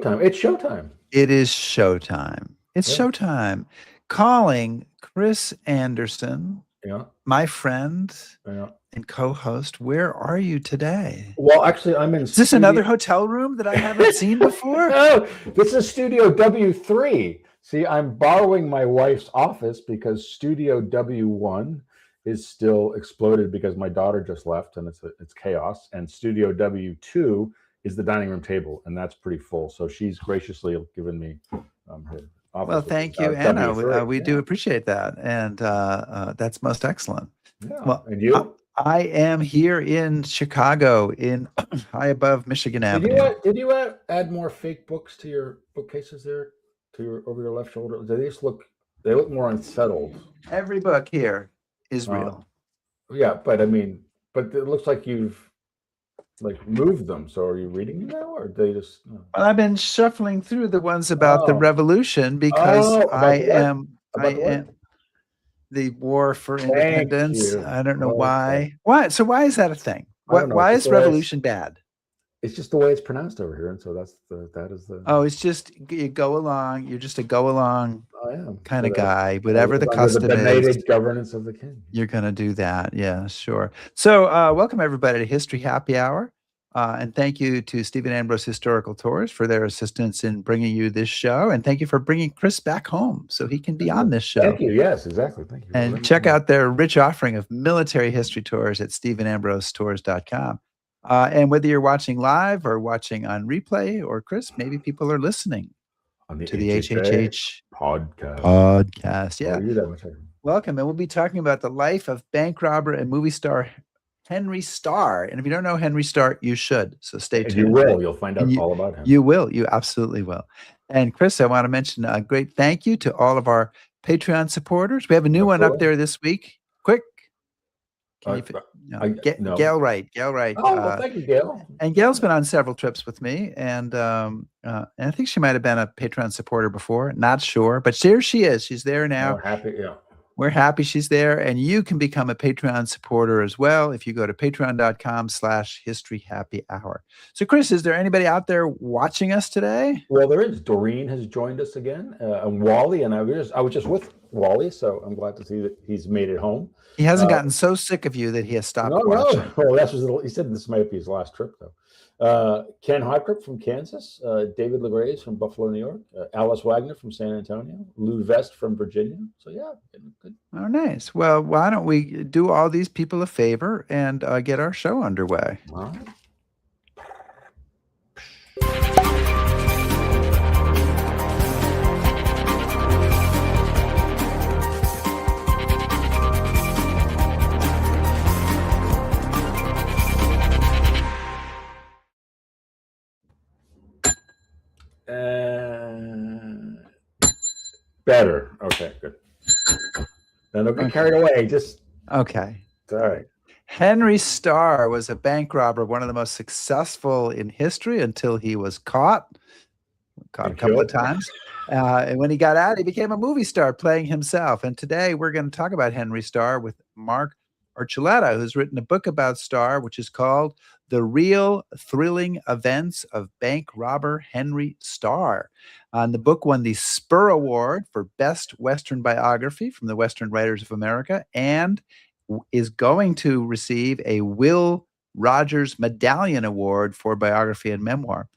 showtime. It's showtime. It is showtime. It's Yeah. showtime. Calling Chris Anderson, Yeah. my friend Yeah. and co-host. Where are you today? Well, actually, I'm in. Is this another hotel room that I haven't seen before? No, this is Studio W3. See, I'm borrowing my wife's office because Studio W1 is still exploded because my daughter just left and it's chaos. And Studio W2 is the dining room table, and that's pretty full. So she's graciously given me her office. Well, thank you, Anna. We do appreciate that, and that's most excellent. Yeah. Well, and you? I am here in Chicago, in high above Michigan Avenue. Did you add more fake books to your bookcases there, over your left shoulder? They look more unsettled. Every book here is real. Yeah, but I mean, but it looks like you've moved them. So are you reading them now, or they just? Well, I've been shuffling through the ones about the revolution because I am the war for independence. I don't know why. Okay. Why? So why is that a thing? Why is revolution bad? It's just the way it's pronounced over here, and so that is the. Oh, it's just you go along. You're just a go along kind of guy. Whatever the custom is. Governance of the king. You're gonna do that, yeah, sure. So, welcome everybody to History Happy Hour, and thank you to Stephen Ambrose Historical Tours for their assistance in bringing you this show, and thank you for bringing Chris back home so he can be on this show. Thank you. Yes, exactly. Thank you. And check out their rich offering of military history tours at StephenAmbroseTours.com. And whether you're watching live or watching on replay, or Chris, maybe people are listening to the HHH podcast. Yeah. Welcome. And we'll be talking about the life of bank robber and movie star Henry Starr. And if you don't know Henry Starr, you should. So stay tuned. You will. You'll find out all about him. You will. You absolutely will. And Chris, I want to mention a great thank you to all of our Patreon supporters. We have a new one up there this week. Quick. Gail Wright. Oh, well, thank you, Gail. And Gail's been on several trips with me, and I think she might have been a Patreon supporter before. Not sure, but here she is. She's there now. We're happy, yeah. We're happy she's there, and you can become a Patreon supporter as well if you go to patreon.com/historyhappyhour. So, Chris, is there anybody out there watching us today? Well, there is. Doreen has joined us again, and Wally, and I was just with Wally, so I'm glad to see that he's made it home. He hasn't gotten so sick of you that he has stopped watching. No. Well, he said this might be his last trip, though. Ken Hodgrup from Kansas, David LeGraze from Buffalo, New York, Alice Wagner from San Antonio, Lou Vest from Virginia. So, yeah, good. Oh, nice. Well, why don't we do all these people a favor and get our show underway? All right. Better. Okay, good. Then don't get carried away. Okay. All right. Henry Starr was a bank robber, one of the most successful in history until he was caught a couple of times. And when he got out, he became a movie star playing himself. And today we're going to talk about Henry Starr with Mark Archuleta, who's written a book about Starr, which is called The Real Thrilling Events of Bank Robber Henry Starr. And the book won the Spur Award for Best Western Biography from the Western Writers of America and is going to receive a Will Rogers Medallion Award for Biography and Memoir.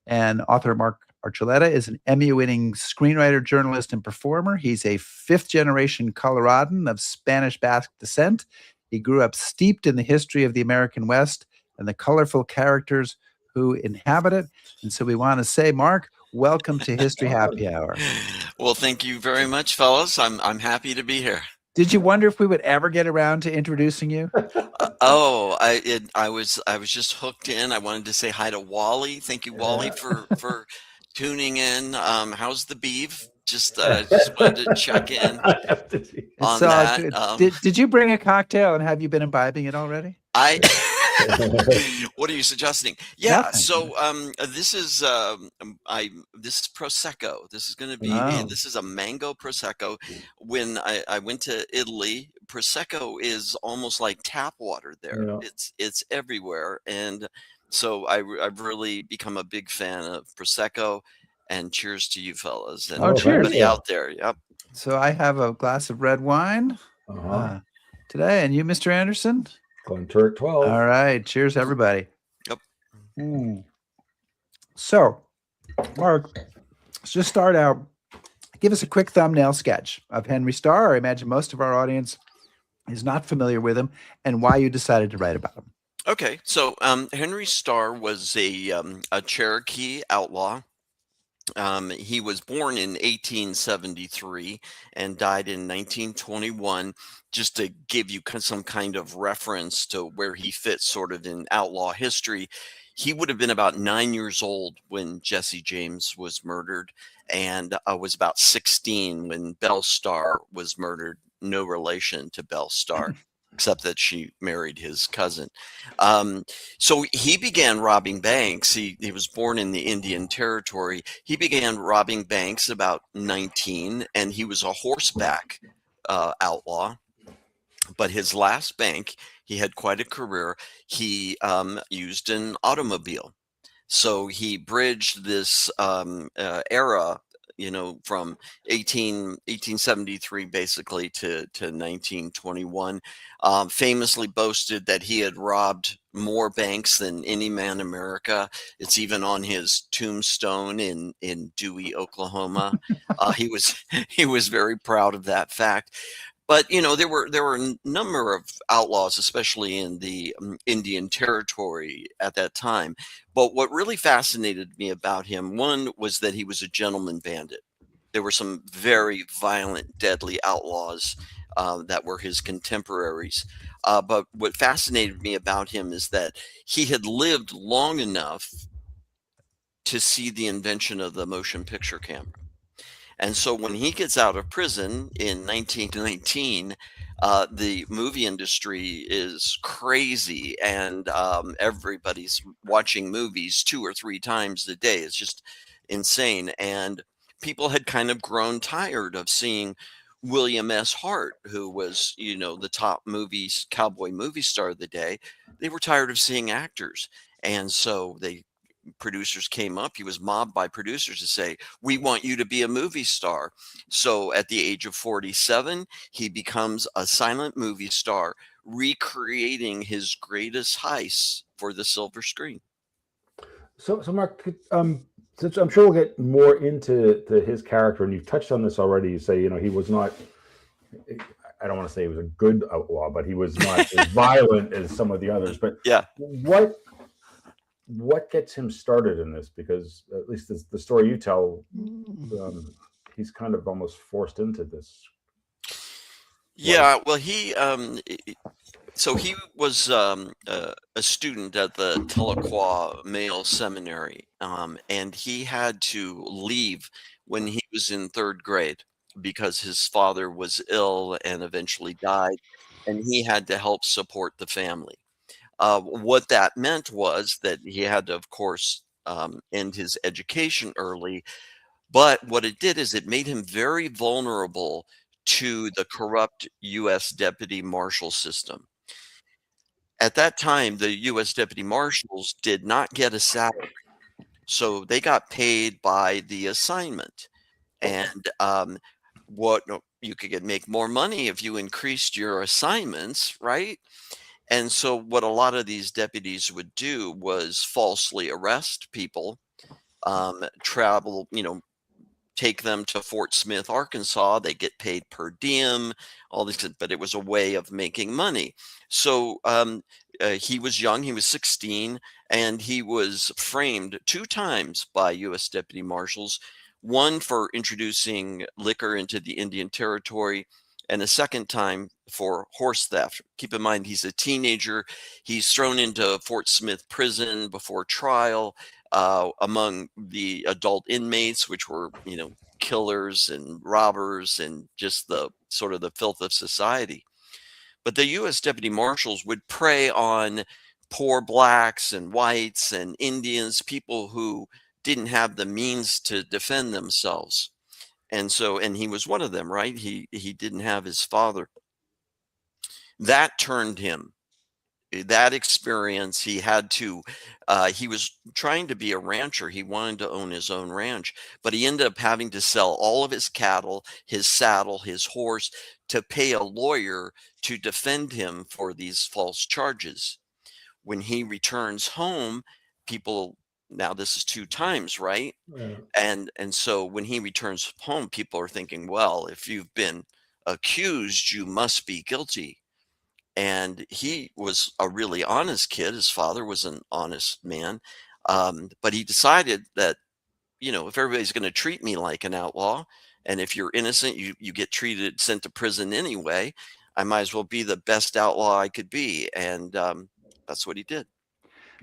And author Mark Archuleta is an Emmy-winning screenwriter, journalist, and performer. He's a fifth-generation Coloradan of Spanish Basque descent. He grew up steeped in the history of the American West and the colorful characters who inhabit it. And so we want to say, Mark, welcome to History Happy Hour. Well, thank you very much, fellas. I'm happy to be here. Did you wonder if we would ever get around to introducing you? I was just hooked in. I wanted to say hi to Wally. Thank you, Wally, for tuning in. How's the beef? Just wanted to check in on that. Did you bring a cocktail, and have you been imbibing it already? What are you suggesting? Yeah. Nothing. So this is prosecco. This is going to be this is a mango prosecco. When I went to Italy, prosecco is almost like tap water there. Yeah. It's everywhere, and So I've really become a big fan of Prosecco, and cheers to you fellas and Oh, cheers. everybody out there. Yep. So I have a glass of red wine today, and you, Mr. Anderson? Glenturret 12. All right, cheers, everybody. Yep. So, Mark, let's just start out. Give us a quick thumbnail sketch of Henry Starr. I imagine most of our audience is not familiar with him, and why you decided to write about him. Okay, so Henry Starr was a Cherokee outlaw. He was born in 1873 and died in 1921. Just to give you some kind of reference to where he fits sort of in outlaw history, he would have been about 9 years old when Jesse James was murdered, and was about 16 when Belle Starr was murdered. No relation to Belle Starr, except that she married his cousin. So he began robbing banks. He was born in the Indian Territory. He began robbing banks about 19, and he was a horseback outlaw. But his last bank, he had quite a career. He used an automobile. So he bridged this era, from 1873 basically to 1921. Famously boasted that he had robbed more banks than any man in America. It's even on his tombstone in Dewey, Oklahoma. He was very proud of that fact. But there were a number of outlaws, especially in the Indian Territory at that time. But what really fascinated me about him, one, was that he was a gentleman bandit. There were some very violent, deadly outlaws that were his contemporaries. But what fascinated me about him is that he had lived long enough to see the invention of the motion picture camera. And so when he gets out of prison in 1919, the movie industry is crazy, and everybody's watching movies 2 or 3 times a day. It's just insane. And people had kind of grown tired of seeing William S. Hart, who was, the top cowboy movie star of the day. They were tired of seeing actors. And so producers came up. He was mobbed by producers to say, "We want you to be a movie star." So at the age of 47, he becomes a silent movie star, recreating his greatest heists for the silver screen. So Mark, since I'm sure we'll get more into his character, and you've touched on this already. You say, he was not. I don't want to say he was a good outlaw, but he was not as violent as some of the others. But yeah, what gets him started in this? Because at least the story you tell, he's kind of almost forced into this. Yeah, well, he was a student at the Tahlequah Male Seminary, and he had to leave when he was in 3rd grade because his father was ill and eventually died, and he had to help support the family. What that meant was that he had to, of course, end his education early. But what it did is it made him very vulnerable to the corrupt U.S. deputy marshal system. At that time, the U.S. deputy marshals did not get a salary. So they got paid by the assignment. And you could make more money if you increased your assignments, right? And so what a lot of these deputies would do was falsely arrest people, travel, take them to Fort Smith, Arkansas. They get paid per diem, all this, but it was a way of making money. So he was young, he was 16, and he was framed 2 times by U.S. deputy marshals, one for introducing liquor into the Indian Territory, and a second time for horse theft. Keep in mind, he's a teenager. He's thrown into Fort Smith prison before trial among the adult inmates, which were, killers and robbers and just the sort of the filth of society. But the U.S. deputy marshals would prey on poor blacks and whites and Indians, people who didn't have the means to defend themselves. And he was one of them, right? He didn't have his father. That turned him that experience, he had to, he was trying to be a rancher. He wanted to own his own ranch, but he ended up having to sell all of his cattle, his saddle, his horse, to pay a lawyer to defend him for these false charges. When he returns home, people, now this is 2 times, right? Yeah. And so when he returns home, people are thinking, well, if you've been accused, you must be guilty. And he was a really honest kid. His father was an honest man. But he decided that, if everybody's going to treat me like an outlaw, and if you're innocent, you get treated, sent to prison anyway, I might as well be the best outlaw I could be. And that's what he did.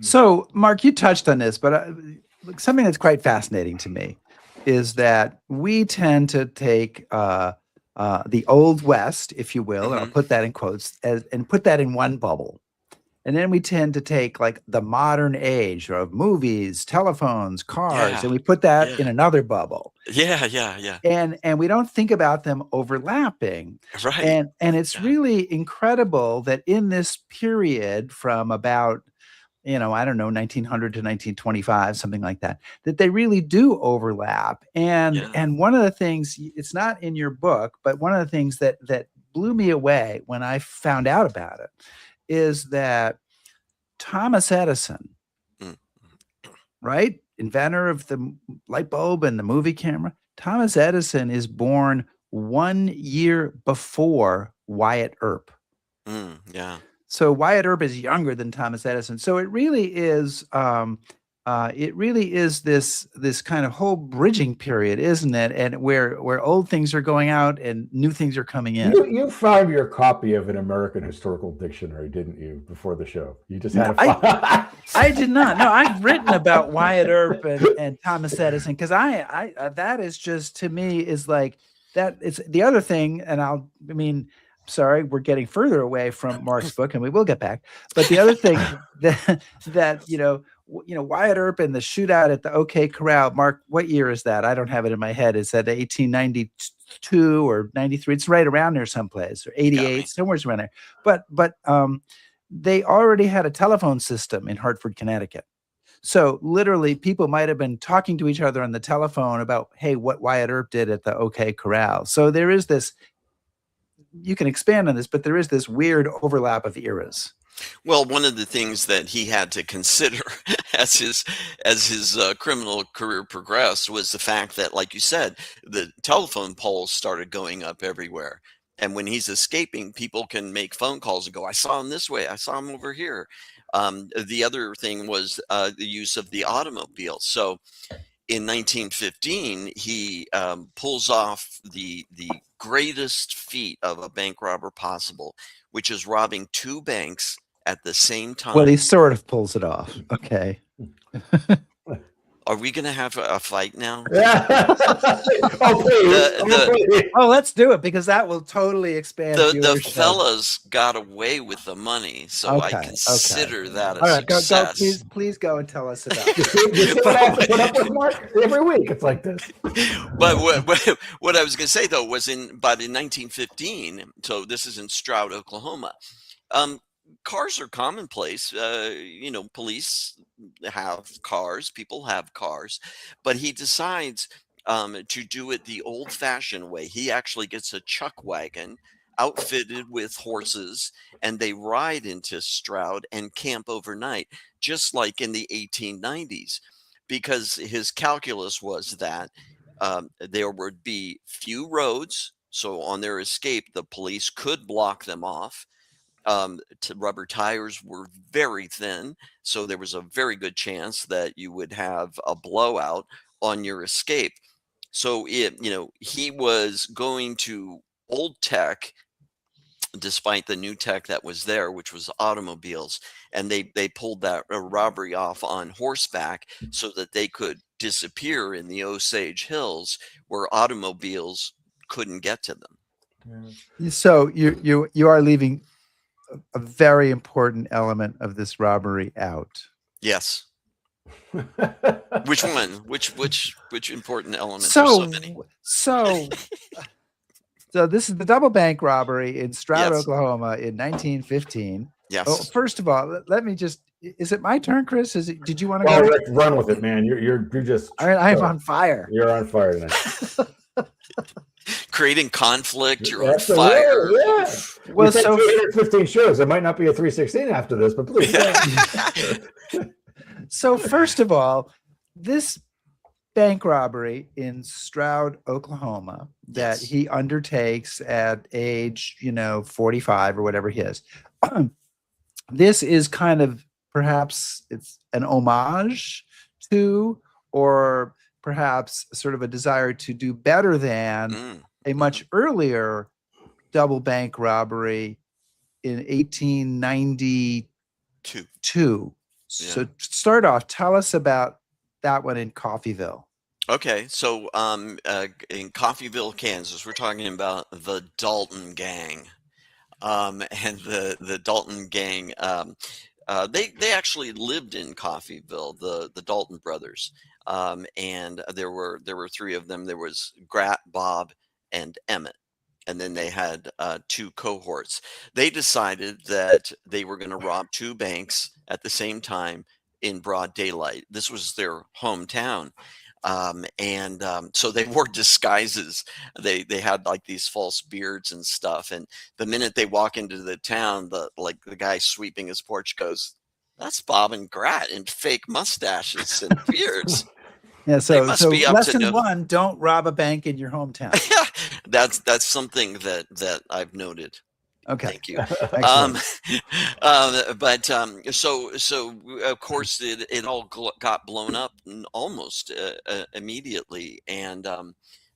So, Mark, you touched on this, but something that's quite fascinating to me is that we tend to take the Old West, if you will, and I'll put that in quotes, and put that in one bubble. And then we tend to take like the modern age of movies, telephones, cars, and we put that in another bubble. Yeah. And we don't think about them overlapping. Right. And it's really incredible that in this period from about, I don't know, 1900 to 1925, something like that, that they really do overlap. And one of the things, it's not in your book, but one of the things that blew me away when I found out about it is that Thomas Edison, right? Inventor of the light bulb and the movie camera. Thomas Edison is born 1 year before Wyatt Earp. Yeah. So Wyatt Earp is younger than Thomas Edison. So it really is this kind of whole bridging period, isn't it? And where old things are going out and new things are coming in. You found your copy of an American Historical Dictionary, didn't you, before the show? You just had I did not. No, I've written about Wyatt Earp and Thomas Edison because I that is just, to me, is like that. It's the other thing, and sorry, we're getting further away from Mark's book, and we will get back. But the other thing that Wyatt Earp and the shootout at the OK Corral. Mark, what year is that? I don't have it in my head. Is that 1892 or 93? It's right around there someplace, or 88, somewhere around there. But they already had a telephone system in Hartford, Connecticut. So literally, people might have been talking to each other on the telephone about, hey, what Wyatt Earp did at the OK Corral. So there is this. You can expand on this, but there is this weird overlap of eras. Well, one of the things that he had to consider as his criminal career progressed was the fact that, like you said, the telephone poles started going up everywhere. And when he's escaping, people can make phone calls and go, I saw him this way, I saw him over here. The other thing was the use of the automobile. So in 1915, he pulls off the greatest feat of a bank robber possible, which is robbing 2 banks at the same time. Well, he sort of pulls it off. Okay. Are we going to have a fight now? Let's do it, because that will totally expand. The fellas got away with the money, so I consider that a success. Please go and tell us about it. You see what I have to put up with, Mark? Every week it's like this. But what I was going to say, though, was by the 1915, so this is in Stroud, Oklahoma, cars are commonplace. Police have cars, people have cars, but he decides to do it the old-fashioned way. He actually gets a chuck wagon outfitted with horses, and they ride into Stroud and camp overnight, just like in the 1890s, because his calculus was that there would be few roads, so on their escape, the police could block them off. Rubber tires were very thin, so there was a very good chance that you would have a blowout on your escape. So he was going to old tech, despite the new tech that was there, which was automobiles, and they pulled that robbery off on horseback so that they could disappear in the Osage Hills, where automobiles couldn't get to them. So you are leaving a very important element of this robbery out. Yes. Which one? Which important element? So many. So this is the double bank robbery in Stroud, Oklahoma in 1915. Yes. first of all, let me just. Is it my turn, Chris? Did you want to Well, go? Rick, run with it, man. You're just. All right, I'm on fire. You're on fire tonight. Creating conflict. You're on Absolutely, fire. yeah. Well, We said so 315 shows. It might not be a 316 after this, but please. So first of all, this bank robbery in Stroud, Oklahoma, that Yes. he undertakes at age, 45 or whatever he is. This is kind of perhaps it's an homage to, or perhaps sort of a desire to do better than a much earlier double bank robbery in 1892. So start off, tell us about that one in Coffeyville. Okay, so in Coffeyville, Kansas, we're talking about the Dalton gang, and the Dalton gang. They actually lived in Coffeyville, the Dalton brothers, and there were three of them. There was Grat, Bob, and Emmett. And then they had two cohorts. They decided that they were going to rob two banks at the same time in broad daylight. This was their hometown. So they wore disguises. They had like these false beards and stuff. And the minute they walk into the town, the guy sweeping his porch goes, "That's Bob and Grat in fake mustaches and beards." Yeah, so be up to lesson no- one: don't rob a bank in your hometown. That's something that I've noted. Okay, Thank you. So of course it all got blown up almost immediately, and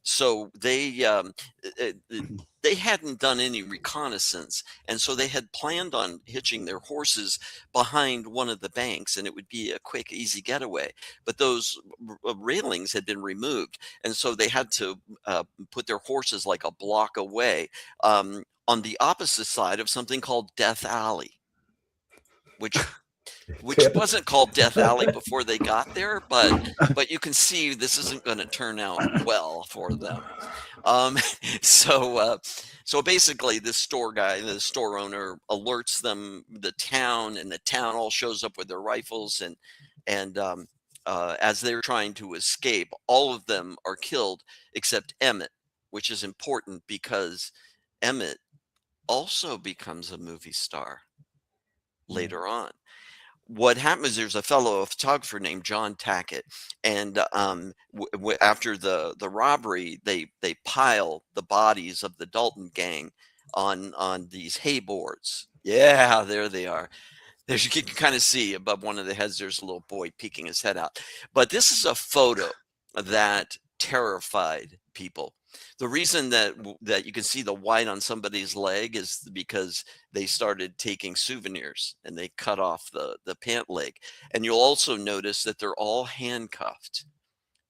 so they hadn't done any reconnaissance, and so they had planned on hitching their horses behind one of the banks, and it would be a quick, easy getaway. But those railings had been removed, and so they had to put their horses like a block away. On the opposite side of something called Death Alley, which wasn't called Death Alley before they got there, but you can see this isn't going to turn out well for them. So basically, this store guy, the store owner, alerts them, the town, and the town all shows up with their rifles, and as they're trying to escape, all of them are killed except Emmett, which is important because Emmett also becomes a movie star later on. What happens, there's a photographer named John Tackett, and after the robbery, they pile the bodies of the Dalton gang on these hay boards. Yeah, there they are. There you can kind of see above one of the heads, there's a little boy peeking his head out. But this is a photo that terrified people. The reason that you can see the white on somebody's leg is because they started taking souvenirs and they cut off the pant leg. And you'll also notice that they're all handcuffed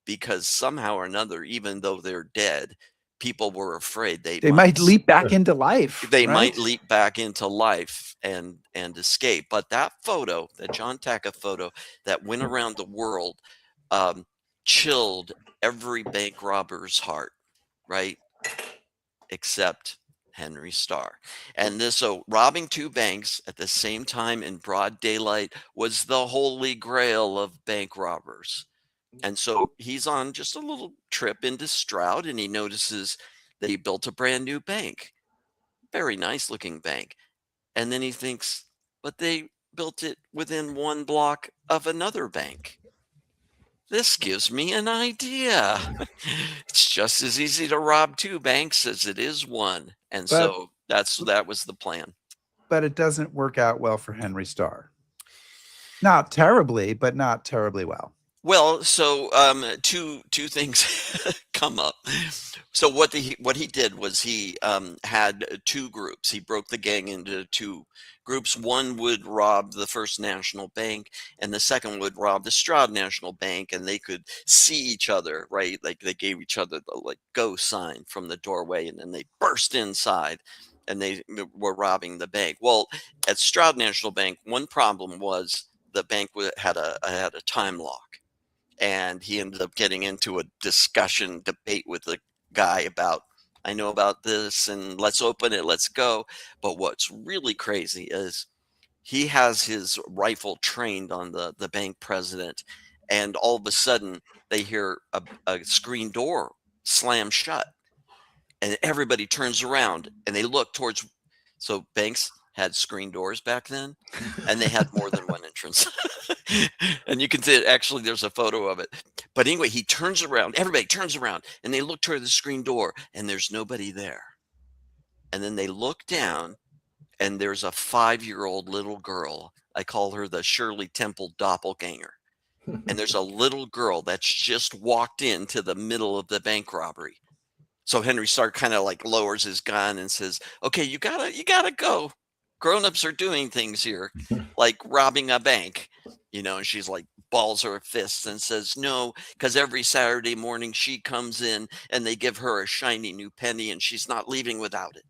because somehow or another, even though they're dead, people were afraid they might leap back into life. They right? might leap back into life and escape. But that photo, that John Tackett photo that went around the world, chilled every bank robber's heart, right? Except Henry Starr. And so robbing two banks at the same time in broad daylight was the holy grail of bank robbers. And so he's on just a little trip into Stroud, and he notices that he built a brand new bank. Very nice looking bank. And then he thinks, but they built it within one block of another bank. This gives me an idea. It's just as easy to rob two banks as it is one. And so that was the plan. But it doesn't work out well for Henry Starr. Not terribly, but not terribly well. Well, so two things come up. So what he did was he had two groups. He broke the gang into two groups. One would rob the First National Bank, and the second would rob the Stroud National Bank, and they could see each other, right? Like they gave each other the go sign from the doorway, and then they burst inside, and they were robbing the bank. Well, at Stroud National Bank, one problem was the bank had a time lock. And he ended up getting into a debate with the guy about, I know about this and let's open it, let's go. But what's really crazy is he has his rifle trained on the bank president, and all of a sudden they hear a screen door slam shut, and everybody turns around and they look towards. So banks had screen doors back then, and they had more than one entrance. And you can see it. Actually, there's a photo of it. But anyway, he turns around. Everybody turns around, and they look toward the screen door, and there's nobody there. And then they look down, and there's a 5-year-old little girl. I call her the Shirley Temple doppelganger. And there's a little girl that's just walked into the middle of the bank robbery. So Henry Starr kind of like lowers his gun and says, "Okay, you gotta go. Grown-ups are doing things here, like robbing a bank." And she's like balls her fists and says, "No, because every Saturday morning she comes in and they give her a shiny new penny and she's not leaving without it."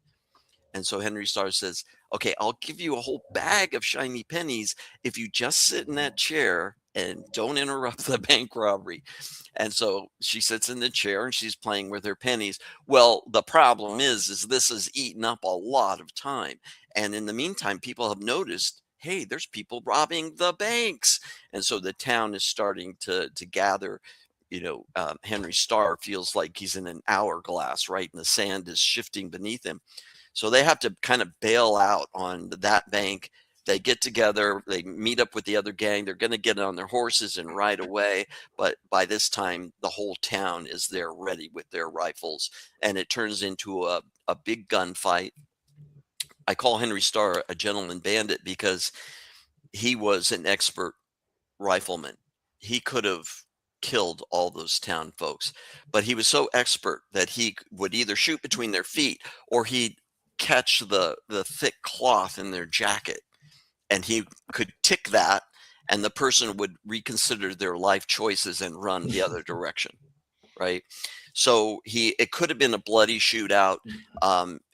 And so Henry Starr says, "Okay, I'll give you a whole bag of shiny pennies if you just sit in that chair and don't interrupt the bank robbery." And so she sits in the chair and she's playing with her pennies. Well, the problem is this has eaten up a lot of time. And in the meantime, people have noticed, hey, there's people robbing the banks. And so the town is starting to gather. Henry Starr feels like he's in an hourglass, right? And the sand is shifting beneath him. So they have to kind of bail out on that bank. They get together, they meet up with the other gang. They're going to get on their horses and ride away. But by this time, the whole town is there ready with their rifles. And it turns into a big gunfight. I call Henry Starr a gentleman bandit because he was an expert rifleman. He could have killed all those town folks, but he was so expert that he would either shoot between their feet or he'd catch the thick cloth in their jacket, and he could tick that, and the person would reconsider their life choices and run the other direction, right? So it could have been a bloody shootout.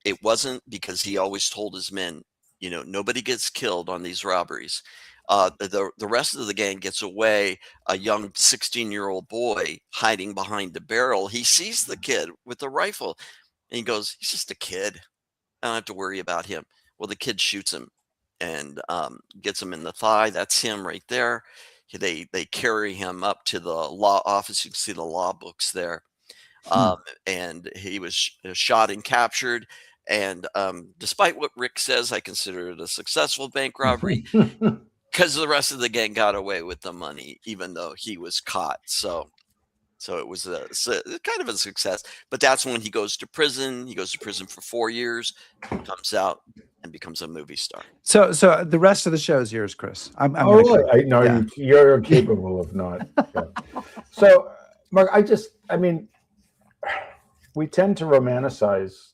It wasn't, because he always told his men, nobody gets killed on these robberies. The rest of the gang gets away. A young 16-year-old boy hiding behind the barrel. He sees the kid with the rifle, and he goes, "He's just a kid. I don't have to worry about him." Well, the kid shoots him and gets him in the thigh. That's him right there. They carry him up to the law office. You can see the law books there. And he was shot and captured. And despite what Rick says, I consider it a successful bank robbery because the rest of the gang got away with the money, even though he was caught. So it was kind of a success. But that's when he goes to prison. He goes to prison for 4 years, comes out, and becomes a movie star. So the rest of the show is yours, Chris. I'm no, you're capable of not. Yeah. So, Mark, we tend to romanticize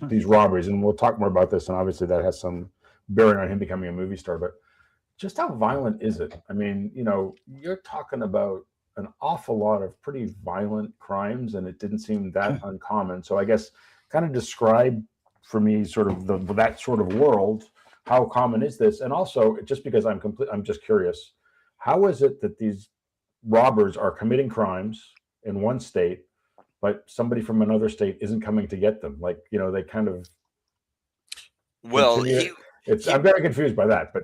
these robberies, and we'll talk more about this, and obviously that has some bearing on him becoming a movie star, but just how violent is it? I mean, you're talking about an awful lot of pretty violent crimes, and it didn't seem that uncommon. So I guess kind of describe for me sort of that sort of world. How common is this? And also, just because I'm just curious, how is it that these robbers are committing crimes in one state, but somebody from another state isn't coming to get them? Like, they kind of. Well, I'm very confused by that, but.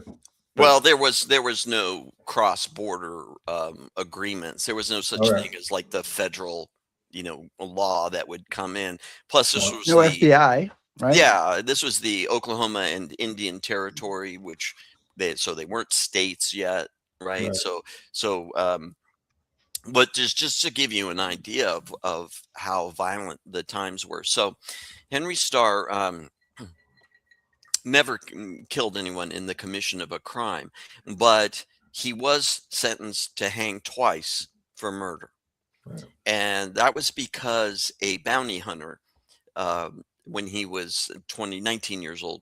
Well, there was no cross-border agreements. There was no such thing as like the federal, law that would come in. Plus, this was no FBI, right? Yeah, this was the Oklahoma and Indian Territory, which they weren't states yet, right? But just to give you an idea of how violent the times were. So, Henry Starr never killed anyone in the commission of a crime, but he was sentenced to hang twice for murder. Right. And that was because a bounty hunter, when he was 19 years old,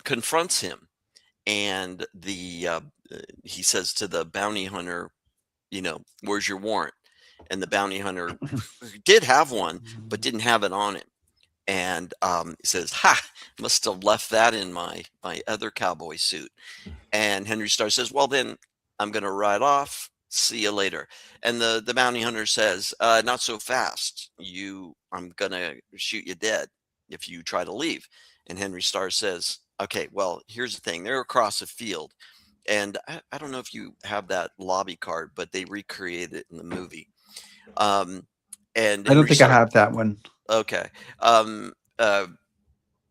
confronts him, and he says to the bounty hunter, "Where's your warrant?" And the bounty hunter did have one, but didn't have it on him. And he says, "Ha, must have left that in my other cowboy suit." And Henry Starr says, "Well, then I'm going to ride off. See you later." And the bounty hunter says, "Not so fast. I'm going to shoot you dead if you try to leave." And Henry Starr says, Okay, well, here's the thing. They're across a field, and I don't know if you have that lobby card, but they recreated it in the movie. Um, and I don't Henry think I Starr. have that one. Okay. Um, uh,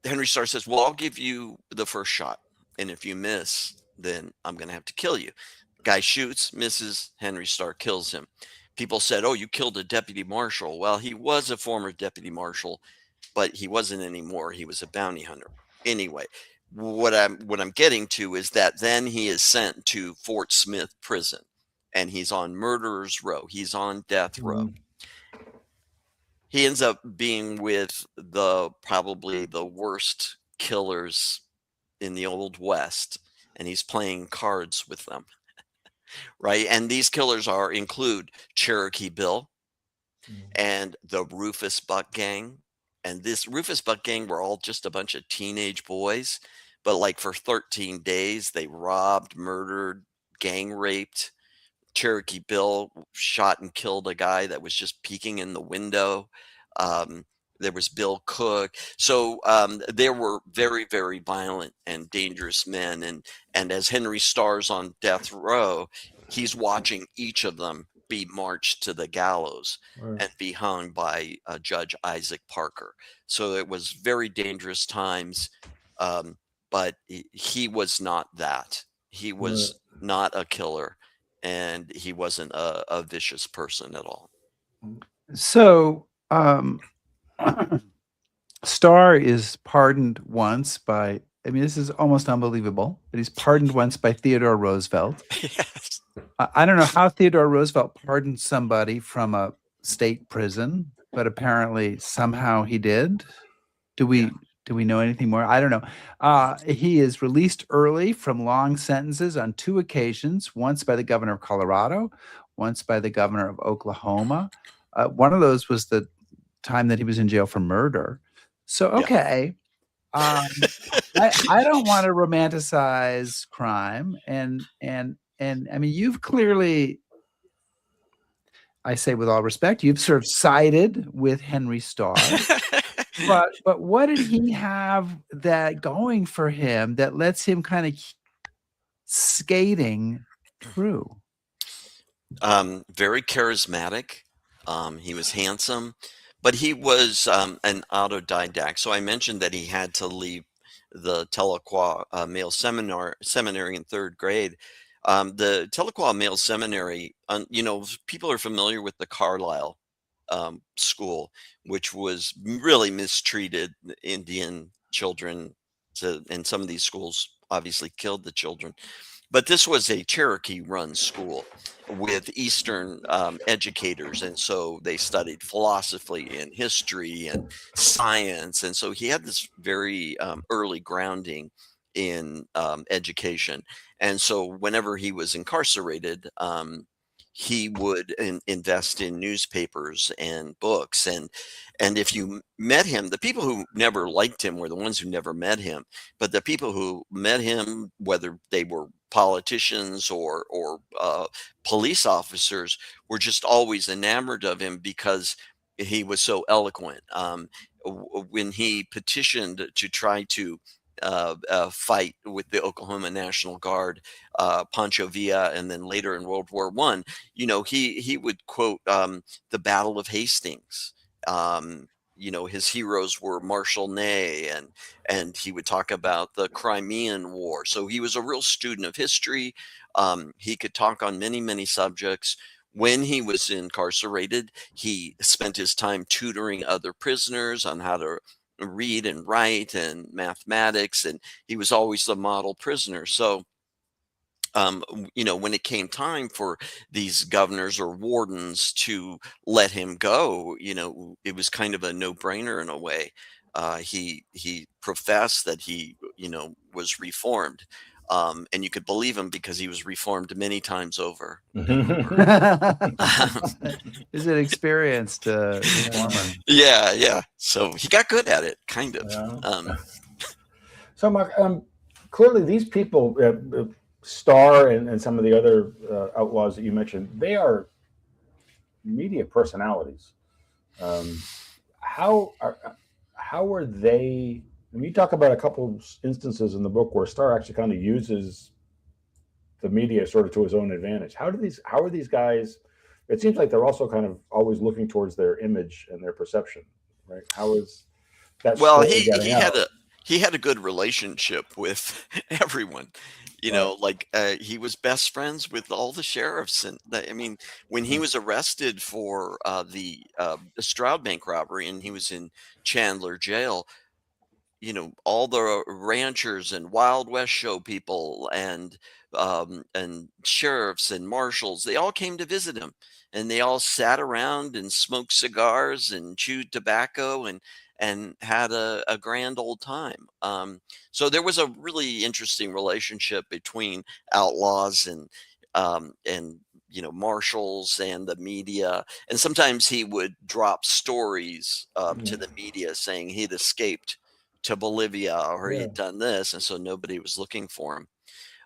Henry Starr says, "Well, I'll give you the first shot, and if you miss, then I'm going to have to kill you." Guy shoots, misses. Henry Starr kills him. People said, "Oh, you killed a deputy marshal." Well, he was a former deputy marshal, but he wasn't anymore. He was a bounty hunter. Anyway, what I'm getting to is that then he is sent to Fort Smith prison, and he's on murderer's row. He's on death row. He ends up being with probably the worst killers in the old West, and he's playing cards with them, right? And these killers include Cherokee Bill and the Rufus Buck Gang. And this Rufus Buck Gang were all just a bunch of teenage boys, but like for 13 days, they robbed, murdered, gang raped. Cherokee Bill shot and killed a guy that was just peeking in the window. Um, there was Bill Cook. So there were very, very violent and dangerous men. And as Henry Starr's on death row, he's watching each of them be marched to the gallows and be hung by Judge Isaac Parker. So it was very dangerous times, but he was not that. He was not a killer, and he wasn't a vicious person at all. So, Starr is pardoned once by, I mean, this is almost unbelievable, but he's pardoned once by Theodore Roosevelt. Yes. I don't know how Theodore Roosevelt pardoned somebody from a state prison, but apparently somehow he did. Do we know anything more? I don't know. He is released early from long sentences on 2 occasions, once by the governor of Colorado, once by the governor of Oklahoma. One of those was the time that he was in jail for murder. So, okay. I don't want to romanticize crime. And I mean, you've clearly, I say with all respect, you've sort of sided with Henry Starr. But what did he have that going for him that lets him kind of skating through? Very charismatic. He was handsome, but he was an autodidact. So I mentioned that he had to leave the Tahlequah Male Seminary in 3rd grade. The Tahlequah Male Seminary, people are familiar with the Carlisle school, which was really mistreated Indian children, and some of these schools obviously killed the children. But this was a Cherokee-run school with Eastern educators, and so they studied philosophy and history and science, and so he had this very early grounding in education. And so whenever he was incarcerated, he would invest in newspapers and books, and if you met him, the people who never liked him were the ones who never met him, but the people who met him, whether they were politicians or police officers, were just always enamored of him because he was so eloquent. When he petitioned to try to fight with the Oklahoma National Guard, Pancho Villa, and then later in World War I, he would quote the Battle of Hastings. His heroes were Marshal Ney, and he would talk about the Crimean War. So he was a real student of history. He could talk on many, many subjects. When he was incarcerated, he spent his time tutoring other prisoners on how to read and write and mathematics, and he was always the model prisoner. So when it came time for these governors or wardens to let him go, it was kind of a no-brainer in a way. He professed that he was reformed, and you could believe him because he was reformed many times over. Is it experienced reformer? Yeah. So he got good at it, kind of. Yeah. So, Mark, clearly these people, Starr and some of the other outlaws that you mentioned, they are media personalities. How are they And you talk about a couple instances in the book where Starr actually kind of uses the media sort of to his own advantage. How are these guys? It seems like they're also kind of always looking towards their image and their perception, right? How is that Well, story getting out? he had a good relationship with everyone. You Right. know, like he was best friends with all the sheriffs, and I mean, when he Mm, was arrested for the Stroud Bank robbery, and he was in Chandler jail, you know, all the ranchers and Wild West show people and sheriffs and marshals, they all came to visit him, and they all sat around and smoked cigars and chewed tobacco and had a grand old time. So there was a really interesting relationship between outlaws and you know, marshals and the media. And sometimes he would drop stories to mm, the media saying he'd escaped to Bolivia or he yeah. had done this, and so nobody was looking for him.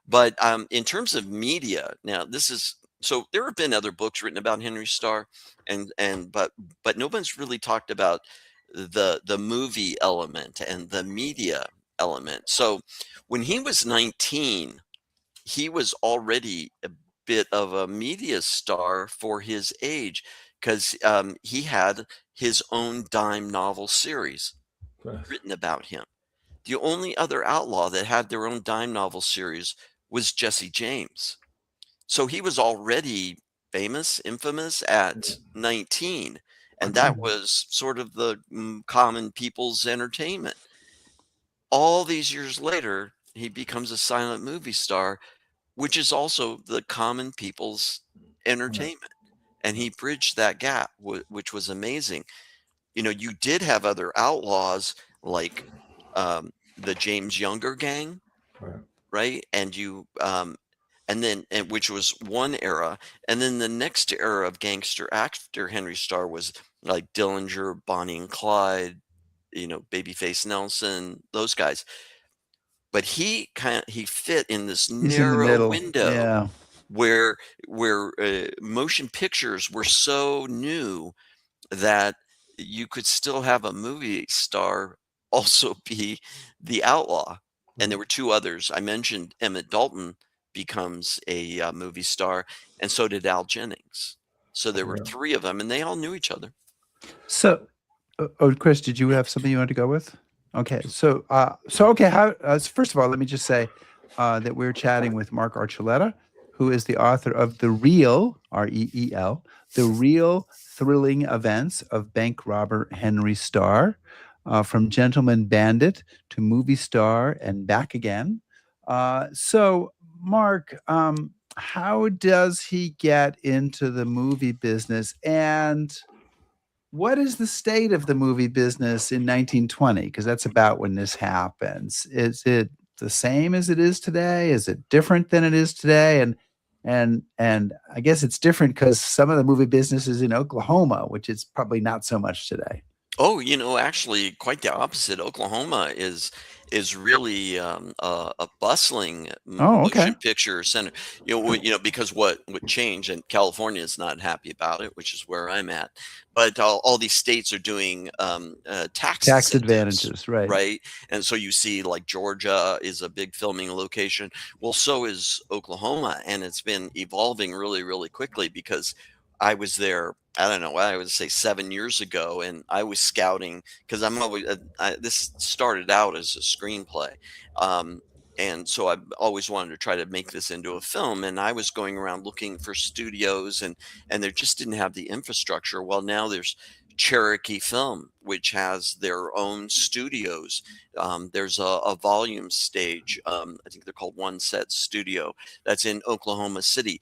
But in terms of media, now this is so there have been other books written about Henry Starr, and but no one's really talked about the movie element and the media element. So when he was 19, he was already a bit of a media star for his age because he had his own dime novel series written about him. The only other outlaw that had their own dime novel series was Jesse James. So he was already famous, infamous at 19. And that was sort of the common people's entertainment. All these years later, he becomes a silent movie star, which is also the common people's Right. entertainment. And he bridged that gap, which was amazing. You know, you did have other outlaws like the James Younger gang, Right. right? And then and which was one era, and then the next era of gangster after Henry Starr was like Dillinger, Bonnie and Clyde, you know, Babyface Nelson, those guys. But he fit in this He's in the narrow middle. window Yeah. where motion pictures were so new that you could still have a movie star also be the outlaw. And there were two others. I mentioned Emmett Dalton becomes a movie star, and so did Al Jennings. So there were Yeah. three of them, and they all knew each other. So, oh, Chris, did you have something you wanted to go with? Okay, so okay. First of all, let me just say that we're chatting with Mark Archuleta, who is the author of The Real REEL, The Real Thrilling Events of Bank Robber Henry Starr, from Gentleman Bandit to Movie Star and back again. So, Mark, how does he get into the movie business, and what is the state of the movie business in 1920? Because that's about when this happens. Is it the same as it is today? Is it different than it is today? And I guess it's different because some of the movie business is in Oklahoma, which is probably not so much today. Oh, you know, actually, quite the opposite. Oklahoma is really a bustling Oh, okay. motion picture center. You know, you know, because what changed, and California is not happy about it, which is where I'm at. But all these states are doing tax Tax incentives, advantages, right? right? And so you see, like Georgia is a big filming location. Well, so is Oklahoma, and it's been evolving really, really quickly because I was there, I don't know, I would say 7 years ago, and I was scouting because I'm always this started out as a screenplay, um, and so I always wanted to try to make this into a film. And I was going around looking for studios, and they just didn't have the infrastructure. Well, now there's Cherokee Film, which has their own studios. There's a volume stage. I think they're called One Set Studio. That's in Oklahoma City.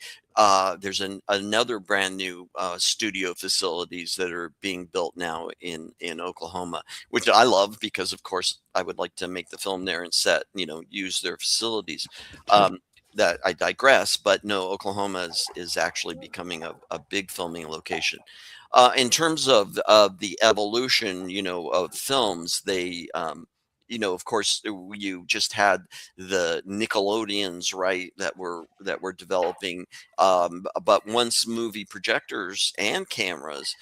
There's another brand new studio facilities that are being built now in Oklahoma, which I love because, of course, I would like to make the film there and set, you know, use their facilities. Sure. That I digress, but no, Oklahoma is actually becoming a big filming location. In terms of the evolution, you know, of films, of course, you just had the Nickelodeons, right, that were developing. But once movie projectors and cameras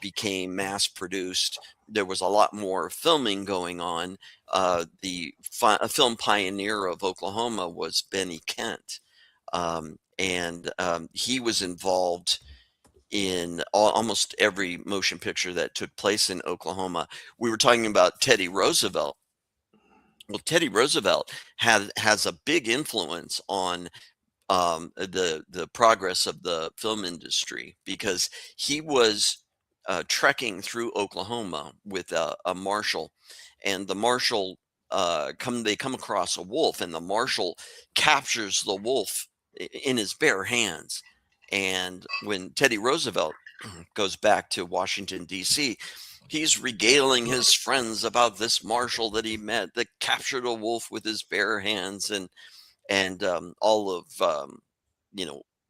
became mass produced, there was a lot more filming going on. A film pioneer of Oklahoma was Benny Kent, and he was involved in almost every motion picture that took place in Oklahoma. We were talking about Teddy Roosevelt. Well, Teddy Roosevelt has a big influence on the progress of the film industry, because he was trekking through Oklahoma with a marshal, and the marshal they come across a wolf, and the marshal captures the wolf in his bare hands. And when Teddy Roosevelt goes back to Washington, D.C., he's regaling his friends about this marshal that he met that captured a wolf with his bare hands, and all of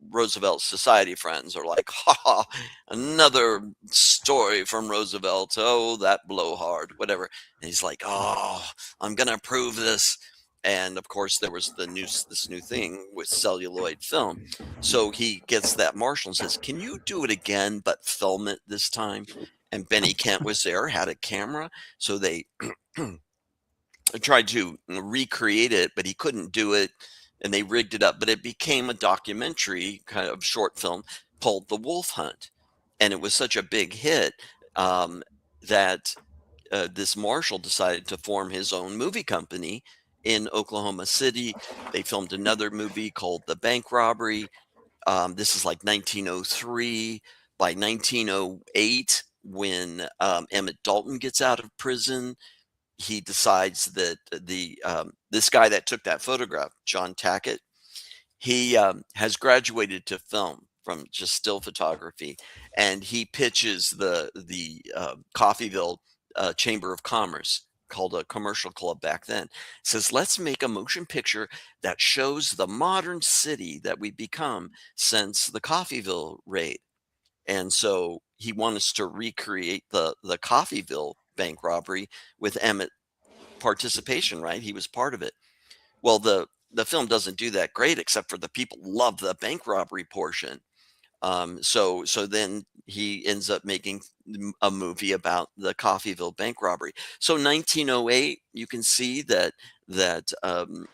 Roosevelt's society friends are like, "Ha ha, another story from Roosevelt. Oh, that blowhard, whatever." And he's like, "Oh, I'm gonna prove this." And of course, there was this new thing with celluloid film. So he gets that marshal and says, "Can you do it again, but film it this time?" And Benny Kent was there, had a camera, so they tried to recreate it, but he couldn't do it, and they rigged it up. But it became a documentary kind of short film called The Wolf Hunt, and it was such a big hit that this marshal decided to form his own movie company in Oklahoma City. They filmed another movie called The Bank Robbery. This is like 1903. By 1908, when Emmett Dalton gets out of prison, he decides that this guy that took that photograph, John Tackett, he has graduated to film from just still photography, and he pitches the Coffeyville Chamber of Commerce, called a commercial club back then. Says, let's make a motion picture that shows the modern city that we've become since the Coffeyville raid. And so he wanted us to recreate the Coffeyville bank robbery with Emmett participation, right? He was part of it. Well, the film doesn't do that great, except for the people love the bank robbery portion. So then he ends up making a movie about the Coffeyville bank robbery. So 1908, you can see that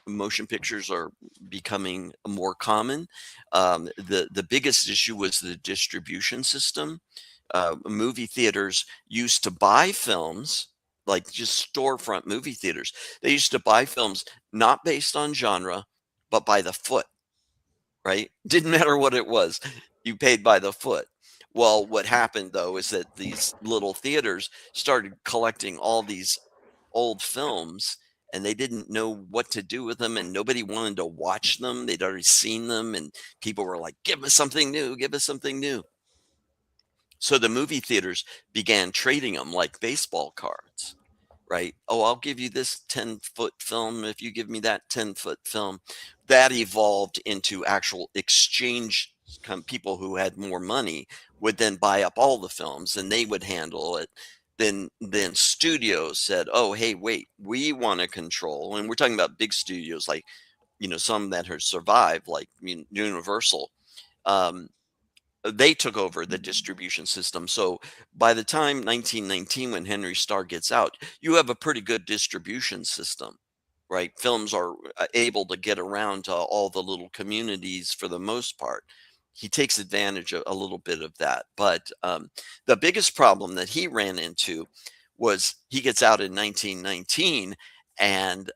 motion pictures are becoming more common. The biggest issue was the distribution system. Movie theaters used to buy films, like just storefront movie theaters. They used to buy films not based on genre, but by the foot, right? Didn't matter what it was, you paid by the foot. Well, what happened though is that these little theaters started collecting all these old films, and they didn't know what to do with them, and nobody wanted to watch them. They'd already seen them, and people were like, "Give us something new, give us something new." So the movie theaters began trading them like baseball cards, right? Oh, I'll give you this 10-foot film if you give me that 10-foot film. That evolved into actual exchange. People who had more money would then buy up all the films, and they would handle it. Then studios said, "Oh, hey, wait, we want to control." And we're talking about big studios, like some that have survived, like Universal. They took over the distribution system. So by the time 1919, when Henry Starr gets out, you have a pretty good distribution system, right? Films are able to get around to all the little communities for the most part. He takes advantage of a little bit of that. But the biggest problem that he ran into was he gets out in 1919, and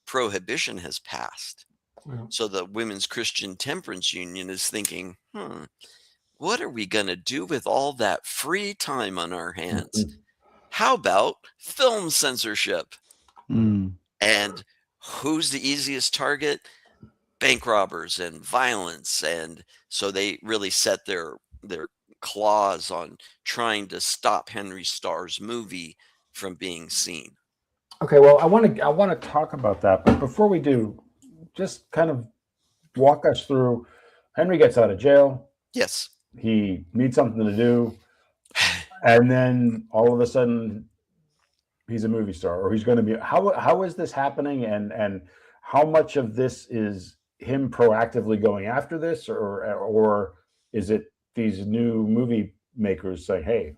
prohibition has passed. Yeah. So the Women's Christian Temperance Union is thinking, what are we going to do with all that free time on our hands? How about film censorship? Mm. And who's the easiest target? Bank robbers and violence. And so they really set their claws on trying to stop Henry Starr's movie from being seen. Okay, well, I want to talk about that, but before we do, just kind of walk us through. Henry gets out of jail. Yes. He needs something to do, and then all of a sudden, he's a movie star, or he's going to be. How is this happening, and how much of this is him proactively going after this, or is it these new movie makers saying, "Hey,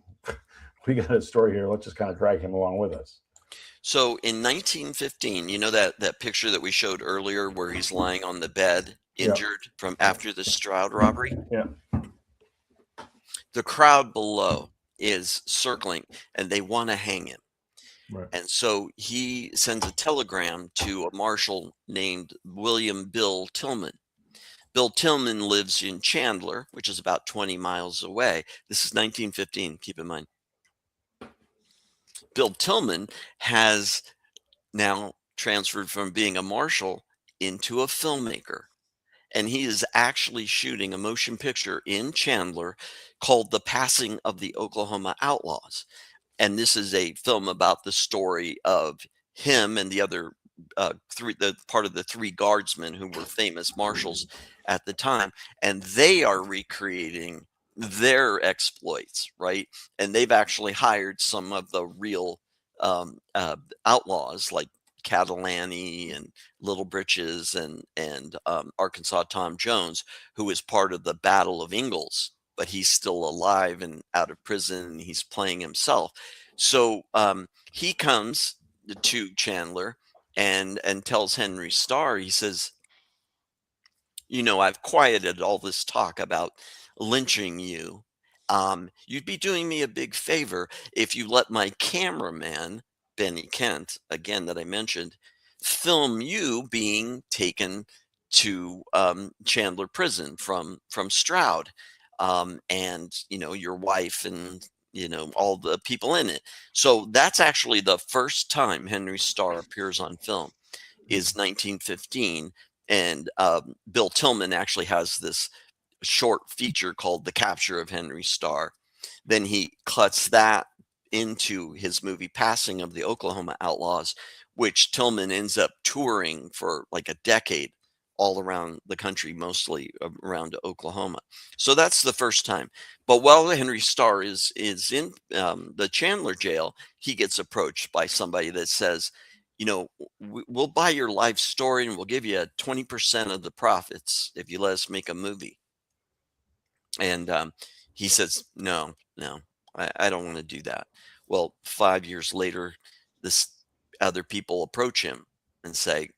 we got a story here. Let's just kind of drag him along with us." So in 1915, you know that picture that we showed earlier where he's lying on the bed, Yeah, injured from after the Stroud robbery? yeah, The crowd below is circling and they want to hang him. right, And so he sends a telegram to a marshal named William Bill Tillman. Bill Tillman lives in Chandler, which is about 20 miles away. This is 1915, keep in mind. Bill Tillman has now transferred from being a marshal into a filmmaker. And he is actually shooting a motion picture in Chandler called The Passing of the Oklahoma Outlaws. And this is a film about the story of him and the other the part of the three guardsmen who were famous marshals at the time, and they are recreating their exploits, right? And they've actually hired some of the real outlaws like Catalani and Little Britches and Arkansas Tom Jones, who was part of the Battle of Ingalls, but he's still alive and out of prison, and he's playing himself. So he comes to Chandler and tells Henry Starr, he says, I've quieted all this talk about lynching you. You'd be doing me a big favor if you let my cameraman, Benny Kent, again, that I mentioned, film you being taken to Chandler Prison from Stroud, and your wife and all the people in it. So that's actually the first time Henry Starr appears on film is 1915, and Bill Tillman actually has this short feature called The Capture of Henry Starr. Then he cuts that into his movie Passing of the Oklahoma Outlaws, which Tillman ends up touring for like a decade all around the country, mostly around Oklahoma. So that's the first time. But while Henry Starr is in the Chandler jail, he gets approached by somebody that says, we'll buy your life story and we'll give you 20% of the profits if you let us make a movie. And he says, no, I don't want to do that. Well, 5 years later, this other people approach him and say,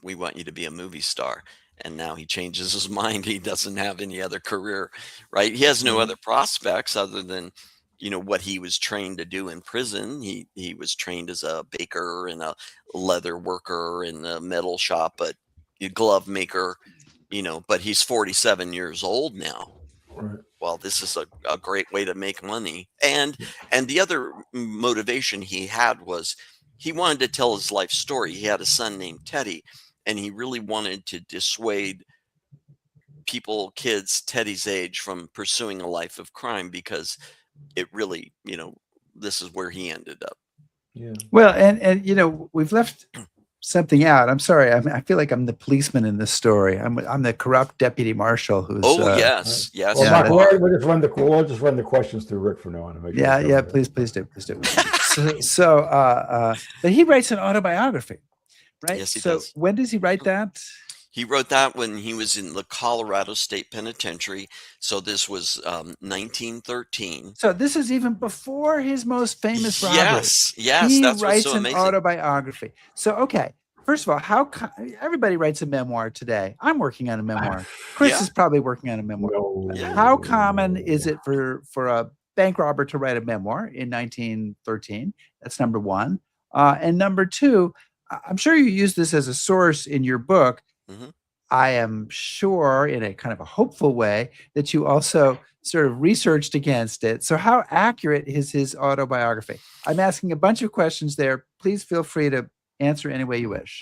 we want you to be a movie star. And now he changes his mind. He doesn't have any other career, right? He has no other prospects other than, what he was trained to do in prison. He was trained as a baker and a leather worker in a metal shop, but a glove maker, but he's 47 years old now. right. Well, this is a great way to make money. And the other motivation he had was he wanted to tell his life story. He had a son named Teddy, and he really wanted to dissuade kids Teddy's age from pursuing a life of crime because it really, this is where he ended up. Yeah. Well, and we've left something out. I'm sorry. I feel like I'm the policeman in this story. I'm the corrupt deputy marshal who's. Yes. Well, Yeah, Mark, we'll just run the questions through Rick from now on. To make sure Yeah. Please do. But he writes an autobiography, right? Yes, he so does. when does he write that? He wrote that when he was in the Colorado State Penitentiary. So this was 1913. So this is even before his most famous robbery. Yes, He that's what's writes so an amazing. autobiography. So, okay. First of all, everybody writes a memoir today. I'm working on a memoir. Chris is probably working on a memoir. Yeah. How common is it for a bank robber to write a memoir in 1913? That's number one. And number two, I'm sure you use this as a source in your book. Mm-hmm. I am sure, in a kind of a hopeful way, that you also sort of researched against it. So how accurate is his autobiography? I'm asking a bunch of questions there. Please feel free to answer any way you wish.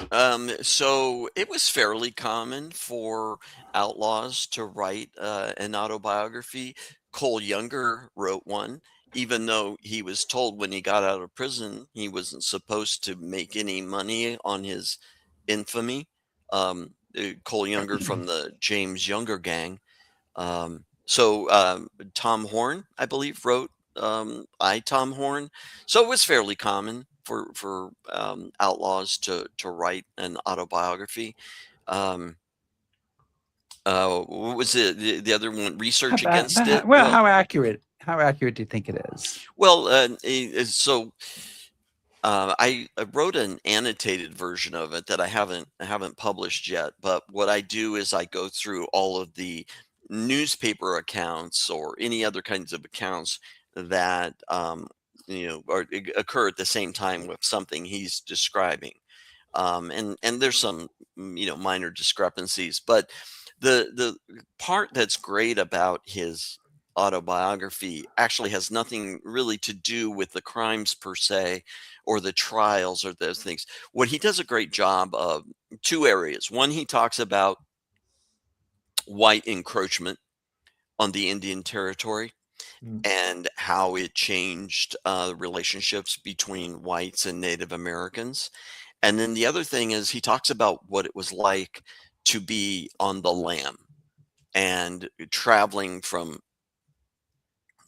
So it was fairly common for outlaws to write an autobiography. Cole Younger wrote one, even though he was told when he got out of prison he wasn't supposed to make any money on his infamy. Cole Younger from the James Younger gang. So Tom Horn, I believe, wrote Tom Horn. So it was fairly common for outlaws to write an autobiography. Um, what was it? The other one, research against it. Well, how accurate? How accurate do you think it is? Well, so I wrote an annotated version of it that I haven't published yet. But what I do is I go through all of the newspaper accounts or any other kinds of accounts that occur at the same time with something he's describing. And there's some minor discrepancies, but the part that's great about his autobiography actually has nothing really to do with the crimes per se or the trials or those things. What he does a great job of, two areas. One, he talks about white encroachment on the Indian territory and how it changed relationships between whites and Native Americans. And then the other thing is he talks about what it was like to be on the lam and traveling from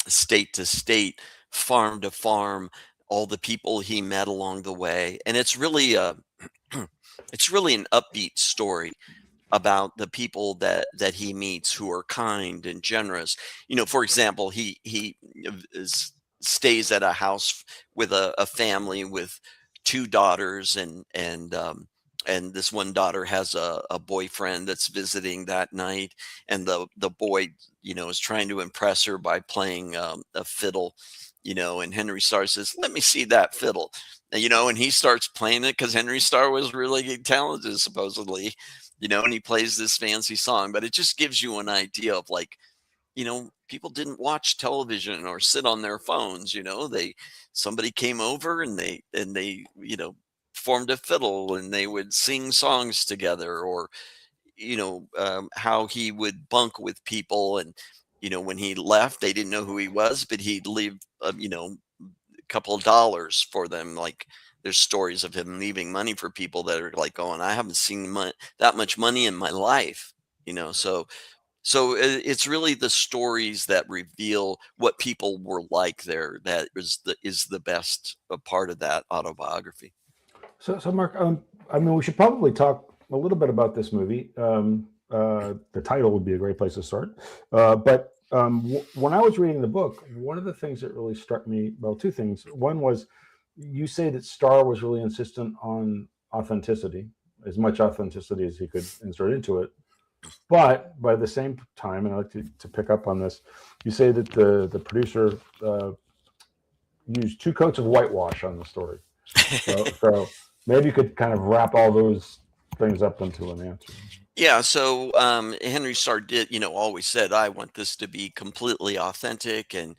state to state, farm to farm, all the people he met along the way. And it's really it's really an upbeat story about the people that he meets who are kind and generous. For example, he stays at a house with a family with two daughters, and this one daughter has a boyfriend that's visiting that night, and the boy is trying to impress her by playing a fiddle. And Henry Starr says, "Let me see that fiddle." And he starts playing it because Henry Starr was really talented, supposedly, and he plays this fancy song. But it just gives you an idea of, like, people didn't watch television or sit on their phones. Somebody came over and they formed a fiddle and they would sing songs together, or how he would bunk with people, and when he left, they didn't know who he was, but he'd leave a couple of dollars for them. Like, there's stories of him leaving money for people that are like going, "I haven't seen that much money in my life." It's really the stories that reveal what people were like there that is the best part of that autobiography. So Mark, I mean, we should probably talk a little bit about this movie. The title would be a great place to start. But when I was reading the book, one of the things that really struck me, well, two things. One was you say that Starr was really insistent on authenticity, as much authenticity as he could insert into it. But by the same time, and I'd like to pick up on this, you say that the producer used two coats of whitewash on the story. So maybe you could kind of wrap all those things up into an answer. Yeah, so Henry Starr did, always said, "I want this to be completely authentic," and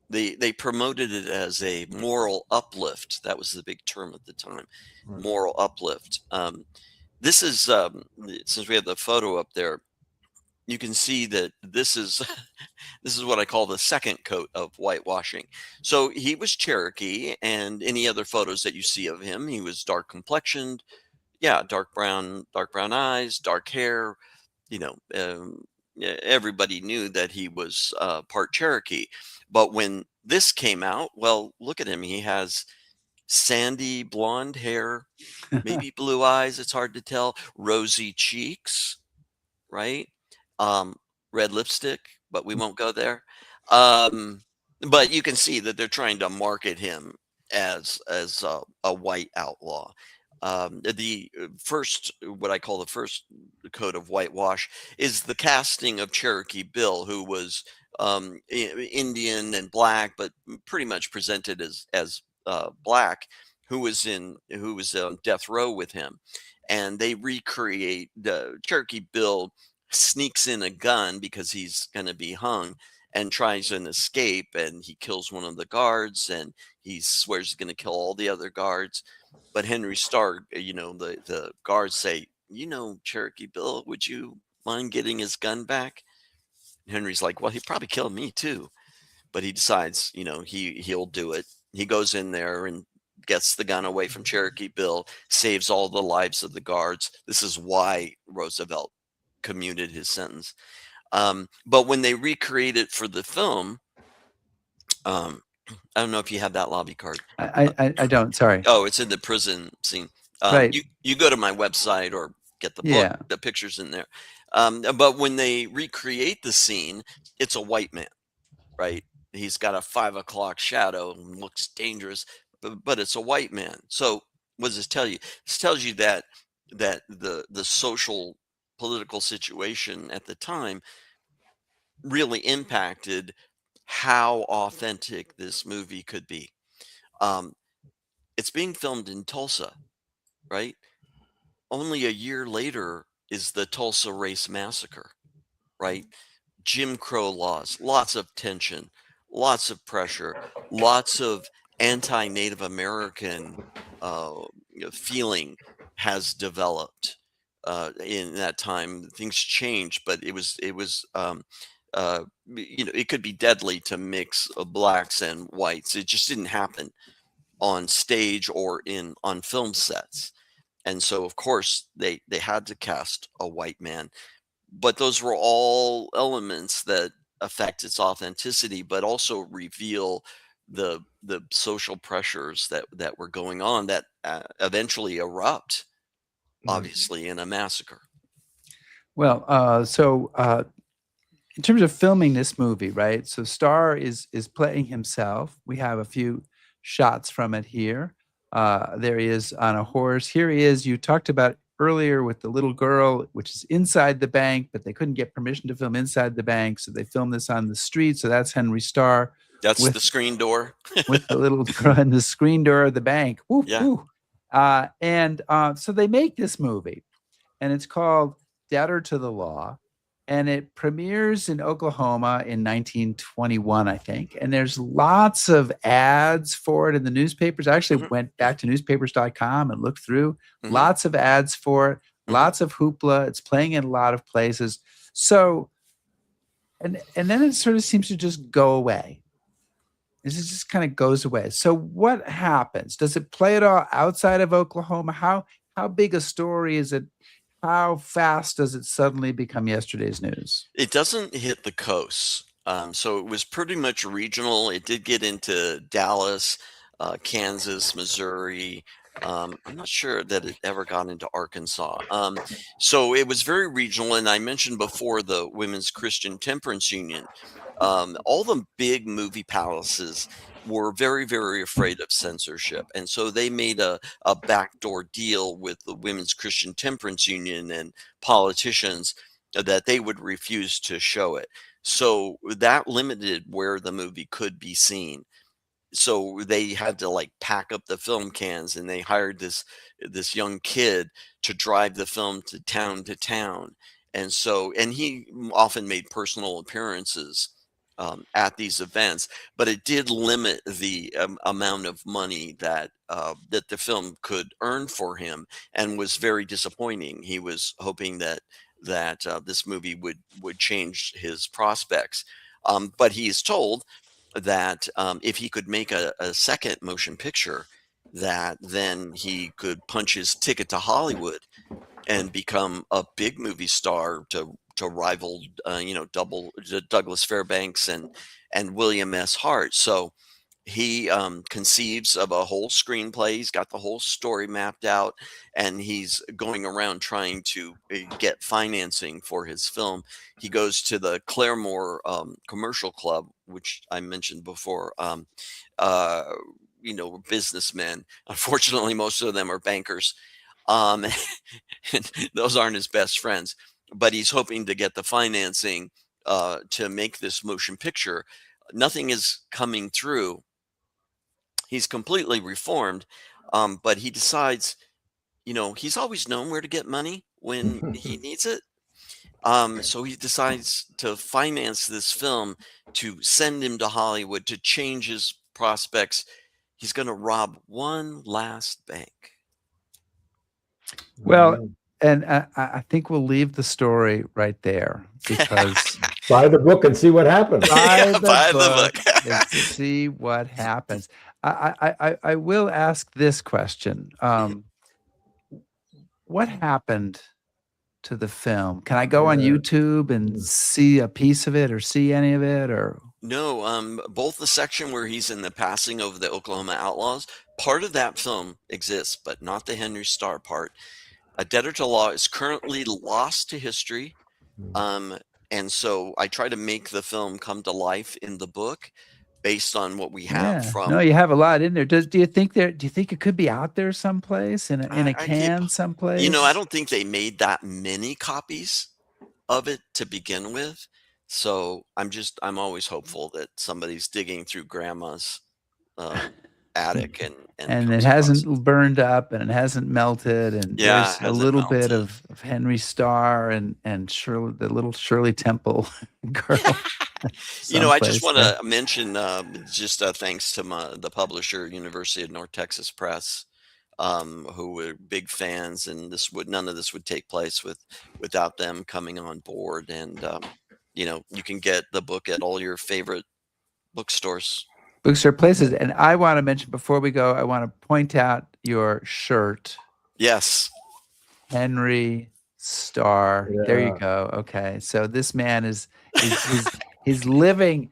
they promoted it as a moral uplift. That was the big term at the time, Right. moral uplift. This is since we have the photo up there, you can see that this is this is what I call the second coat of whitewashing. So he was Cherokee, and any other photos that you see of him, he was dark complexioned. Yeah, dark brown eyes, dark hair. Everybody knew that he was part Cherokee. But when this came out, well, look at him. He has sandy blonde hair, maybe blue eyes. It's hard to tell. Rosy cheeks, right? Um, red lipstick, but we won't go there. Um, but you can see that they're trying to market him as a white outlaw. The first, what I call the first coat of whitewash, is the casting of Cherokee Bill, who was Indian and black, but pretty much presented as black, who was on death row with him, and they recreate the Cherokee Bill sneaks in a gun because he's going to be hung and tries an escape, and he kills one of the guards, and he swears he's going to kill all the other guards. But Henry Starr, the guards say, "Cherokee Bill, would you mind getting his gun back?" And Henry's like, "Well, he'd probably kill me too." But he decides, he'll do it. He goes in there and gets the gun away from Cherokee Bill, saves all the lives of the guards. This is why Roosevelt commuted his sentence. But when they recreate it for the film, I don't know if you have that lobby card. I don't. Sorry. Oh, it's in the prison scene. Right. You go to my website or get the book. Yeah. The picture's in there. But when they recreate the scene, it's a white man, right? He's got a 5 o'clock shadow and looks dangerous, but it's a white man. So what does this tell you? This tells you that the social political situation at the time really impacted how authentic this movie could be. Um, it's being filmed in Tulsa, right? Only a year later is the Tulsa Race Massacre, right? Jim Crow laws, lots of tension, lots of pressure, lots of anti-Native American feeling has developed in that time. Things changed, but it could be deadly to mix blacks and whites. It just didn't happen on stage or on film sets. And so of course they had to cast a white man, but those were all elements that affect its authenticity, but also reveal the social pressures that were going on that eventually erupt, obviously, in a massacre. Well, in terms of filming this movie, right? So Starr is playing himself. We have a few shots from it here. There he is on a horse. Here he is. You talked about earlier with the little girl, which is inside the bank, but they couldn't get permission to film inside the bank, so they filmed this on the street. So that's Henry Starr. That's the screen door with the little girl in the screen door of the bank. Woo, yeah. Woo. So they make this movie, and it's called Debtor to the Law. And it premieres in Oklahoma in 1921, I think. And there's lots of ads for it in the newspapers. I actually went back to newspapers.com and looked through. Lots of ads for it, lots of hoopla. It's playing in a lot of places. So, and then it sort of seems to just go away. It just kind of goes away. So what happens? Does it play at all outside of Oklahoma? How big a story is it? How fast does it suddenly become yesterday's news? It doesn't hit the coast. So it was pretty much regional. It did get into Dallas, Kansas, Missouri. I'm not sure that it ever got into Arkansas. So it was very regional. And I mentioned before the Women's Christian Temperance Union. All the big movie palaces were very, very afraid of censorship. And so they made a backdoor deal with the Women's Christian Temperance Union and politicians that they would refuse to show it. So that limited where the movie could be seen. So they had to like pack up the film cans, and they hired this young kid to drive the film to town. And he often made personal appearances at these events, but it did limit the amount of money that the film could earn for him, and was very disappointing. He was hoping that this movie would change his prospects, but he is told that if he could make a second motion picture, that then he could punch his ticket to Hollywood and become a big movie star to rival, Douglas Fairbanks and William S. Hart. So he conceives of a whole screenplay. He's got the whole story mapped out, and he's going around trying to get financing for his film. He goes to the Claremore Commercial Club, which I mentioned before. Businessmen. Unfortunately, most of them are bankers. And those aren't his best friends, but he's hoping to get the financing to make this motion picture. Nothing is coming through. He's completely reformed, but he decides, he's always known where to get money when he needs it. So he decides to finance this film to send him to Hollywood to change his prospects. He's going to rob one last bank. Well, and I think we'll leave the story right there, because buy the book and see what happens. Buy the book and see what happens. I will ask this question. What happened to the film? Can I go on YouTube and see a piece of it, or see any of it, or No, both the section where he's in the passing of the Oklahoma Outlaws, part of that film exists, but not the Henry Starr part. A Debtor to Law is currently lost to history. And so I try to make the film come to life in the book based on what we have from. No, you have a lot in there. Do you think it could be out there someplace in a can someplace? You know, I don't think they made that many copies of it to begin with. So I'm always hopeful that somebody's digging through grandma's attic and it hasn't burned up and it hasn't melted, and there's a little bit of Henry Starr and Shirley, the little Shirley Temple girl. You know, I just want to mention just thanks to the publisher, University of North Texas Press, who were big fans, and none of this would take place without them coming on board. And you know, you can get the book at all your favorite bookstores. Bookstore places. And I want to mention before we go, I want to point out your shirt. Yes. Henry Starr. Yeah. There you go. Okay. So this man he's living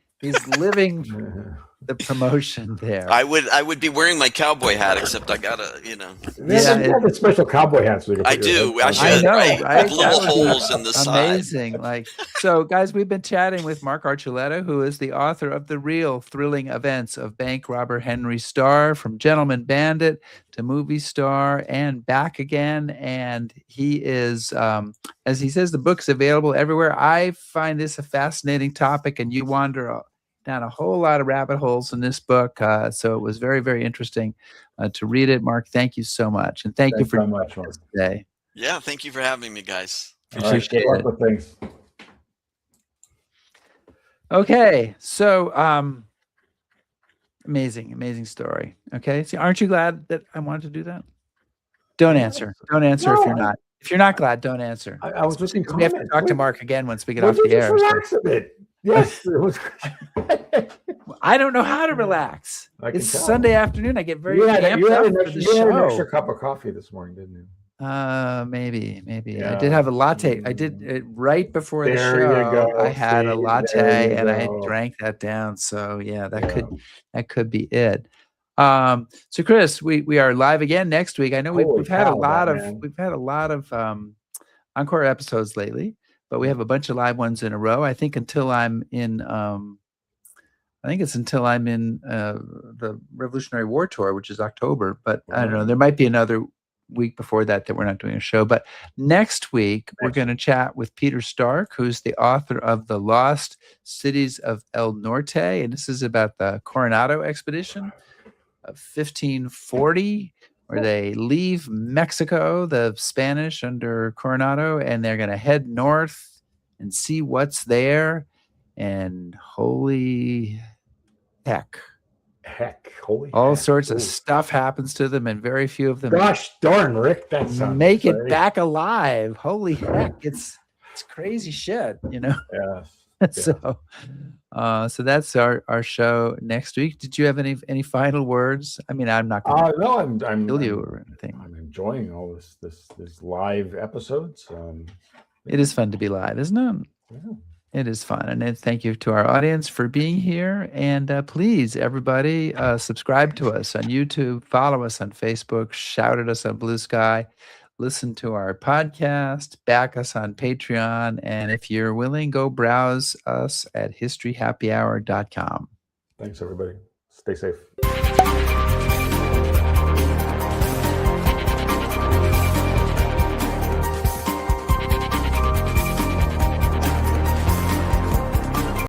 the promotion there. I would be wearing my cowboy hat, except I gotta, you know. Yeah, you have a special cowboy hat. So I do. I should. I know, right? Little holes in the side. Amazing. Like, so guys, we've been chatting with Mark Archuleta, who is the author of The Real Thrilling Events of Bank Robber Henry Starr, from Gentleman Bandit to Movie Star and back again. And he is, as he says, the book's available everywhere. I find this a fascinating topic, and you wander down a whole lot of rabbit holes in this book. So it was very, very interesting to read it. Mark, thank you so much. And thank you for joining us today. Yeah, thank you for having me, guys. Appreciate it. With things. Okay, so amazing story. Okay, see, aren't you glad that I wanted to do that? Don't answer. Don't answer if you're not. If you're not glad, don't answer. I was looking. We have to talk to Mark again once we get off the air. Relax a bit. Yes, it was. I don't know how to relax. It's Sunday afternoon. I get very you had an extra cup of coffee this morning, didn't you? Maybe. Yeah. I did have a latte. I did it right before the show. I had a latte and I drank that down. So yeah, that could be it. So Chris, we are live again next week. I know we've had a lot of encore episodes lately, but we have a bunch of live ones in a row. I think until I'm in the Revolutionary War Tour, which is October, but I don't know. There might be another week before that we're not doing a show. But next week, we're going to chat with Peter Stark, who's the author of The Lost Cities of El Norte. And this is about the Coronado expedition of 1540, where they leave Mexico, the Spanish under Coronado, and they're going to head north and see what's there. And holy heck, all sorts of stuff happens to them, and very few of them. Gosh darn, Rick, that sounds make it back alive. Holy heck, it's crazy shit, you know. Yes. So that's our show next week. Did you have any final words? I mean, I'm not going to no, I'm kill you or anything. I'm enjoying all this live episodes. It is fun to be live, isn't it? Yeah. It is fun. And thank you to our audience for being here. And please, everybody, subscribe to us on YouTube, follow us on Facebook, shout at us on Blue Sky, listen to our podcast, back us on Patreon. And if you're willing, go browse us at historyhappyhour.com. Thanks, everybody. Stay safe.